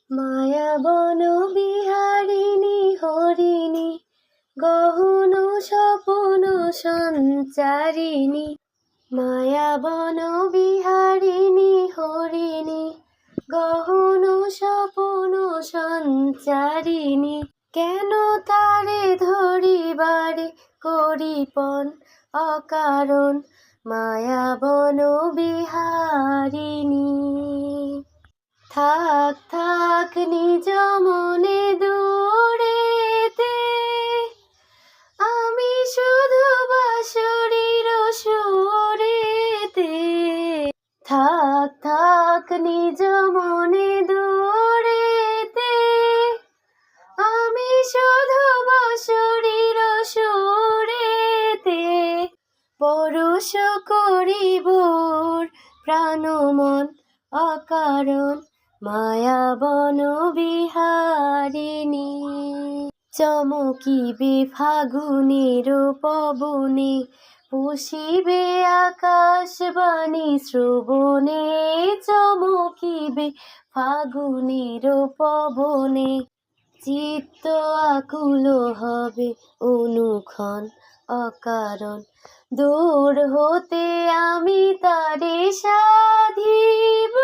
মায়াবন বিহারিণী হরিণী গহন স্বপন সঞ্চারিণী। মায়াবন বিহারিণী হরিণী গহন স্বপন সঞ্চারিণী। কেন তারে ধরিবারে করিপন অকারণ মায়াবন বিহারিণী। থাক থাক নিজ মনে দূরেতে, আমি শুধু বাঁশরীর সুরেতে। থাক থাক নিজ মনে দূরেতে, আমি শুধু বাঁশরীর সুরেতে। পরশ করিবর প্রাণমন অকারণ মায়াবন বিহারিণী। চমকিবে ফাগুনের পবনে, পুষিবে আকাশবাণী শ্রবণে। চমকিবে ফাগুনের পবনে, চিত্ত আকুল হবে অনুক্ষণ অকারণ। দূর হতে আমি তারে সাধিব,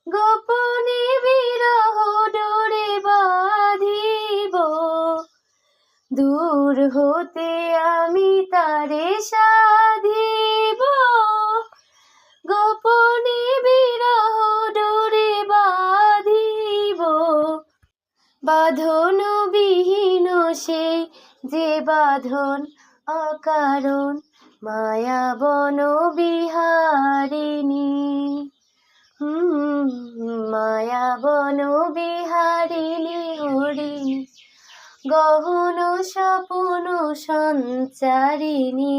গোপনে বিরহ ডোরে বাঁধিব। দূর হতে আমি তারে সাধিব, গোপনে বিরহ ডোরে বাঁধিব। বাঁধন বিহীন সেই যে বাঁধন অকারণ মায়াবন বিহারিণী। মায়াবন বিহারিণী হরিণী গহন স্বপন সঞ্চারিণী।